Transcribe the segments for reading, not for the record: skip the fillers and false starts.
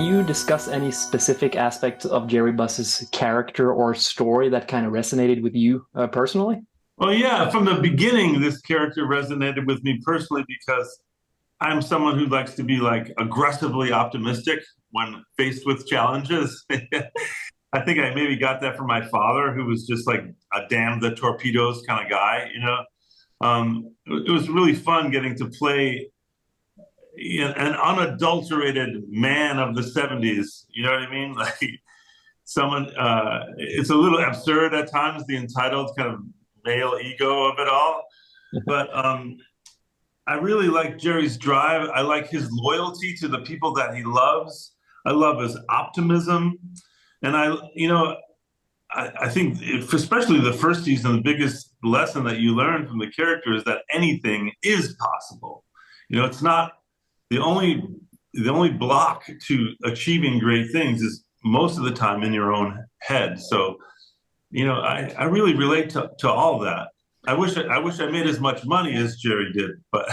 you discuss any specific aspects of Jerry Buss's character or story that kind of resonated with you personally? Well, yeah, from the beginning, this character resonated with me personally because I'm someone who likes to be like aggressively optimistic when faced with challenges. I think I maybe got that from my father, who was just like a damn the torpedoes kind of guy. It was really fun getting to play an unadulterated man of the 70s. You know what I mean? Like someone, it's a little absurd at times, the entitled kind of male ego of it all. But I really like Jerry's drive. I like his loyalty to the people that he loves. I love his optimism. And I think especially the first season, the biggest lesson that you learn from the character is that anything is possible. It's not the only block to achieving great things is most of the time in your own head. So, I really relate to all that. I wish I made as much money as Jerry did, but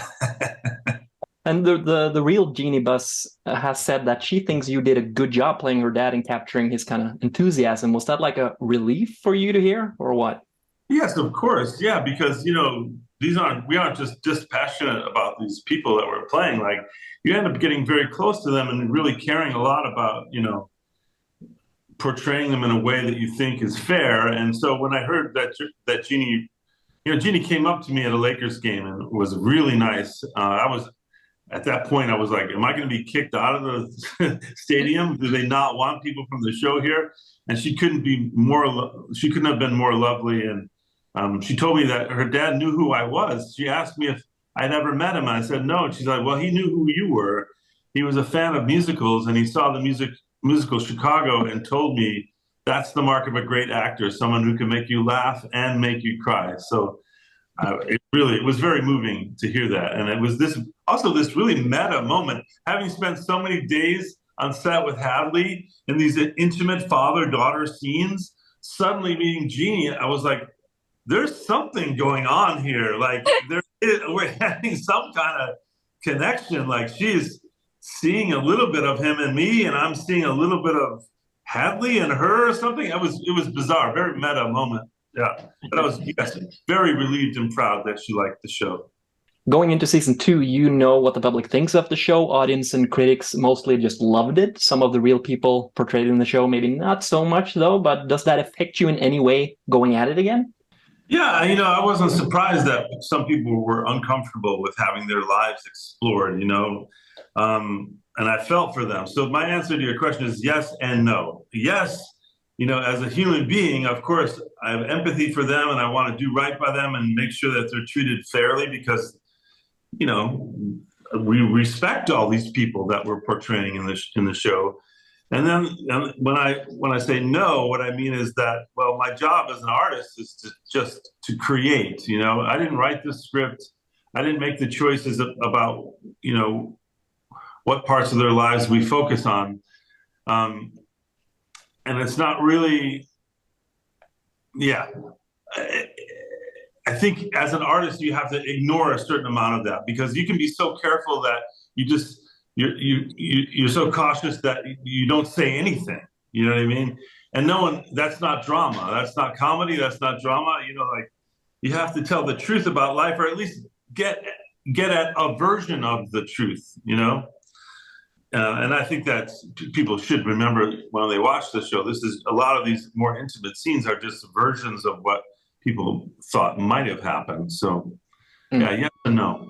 And the real Jeannie Buss has said that she thinks you did a good job playing her dad and capturing his kind of enthusiasm. Was that like a relief for you to hear, or what? yes, of course, yeah, because we aren't just dispassionate about these people that we're playing. Like you end up getting very close to them and really caring a lot about portraying them in a way that you think is fair. And so when I heard that Jeannie, Jeannie came up to me at a Lakers game and it was really nice. I was At that point, I was like, am I going to be kicked out of the stadium? Do they not want people from the show here? And she couldn't have been more lovely. And she told me that her dad knew who I was. She asked me if I'd ever met him. And I said, no. And she's like, well, he knew who you were. He was a fan of musicals and he saw the musical Chicago and told me that's the mark of a great actor, someone who can make you laugh and make you cry. So it was very moving to hear that. And it was this really meta moment, having spent so many days on set with Hadley in these intimate father-daughter scenes, suddenly meeting Jeannie, I was like, there's something going on here. Like we're having some kind of connection. Like she's seeing a little bit of him and me, and I'm seeing a little bit of Hadley and her or something. It was bizarre, very meta moment. Yeah, but I was, yes, very relieved and proud that she liked the show. Going into season two, you know what the public thinks of the show. Audience and critics mostly just loved it. Some of the real people portrayed in the show, maybe not so much though, but does that affect you in any way going at it again? Yeah, I wasn't surprised that some people were uncomfortable with having their lives explored. And I felt for them. So my answer to your question is yes and no. Yes, as a human being, of course, I have empathy for them and I want to do right by them and make sure that they're treated fairly because, you know, we respect all these people that we're portraying in the show. And then when I say no, what I mean is that, well, my job as an artist is to create. I didn't write the script. I didn't make the choices about, what parts of their lives we focus on. And it's not really, yeah. I think as an artist, you have to ignore a certain amount of that because you can be so careful that you're so cautious that you don't say anything. You know what I mean? And no one, that's not drama. That's not comedy. That's not drama. Like you have to tell the truth about life, or at least get at a version of the truth. And I think that people should remember when they watch the show, this is a lot of these more intimate scenes are just versions of what people thought might have happened. So, yeah, yes and no.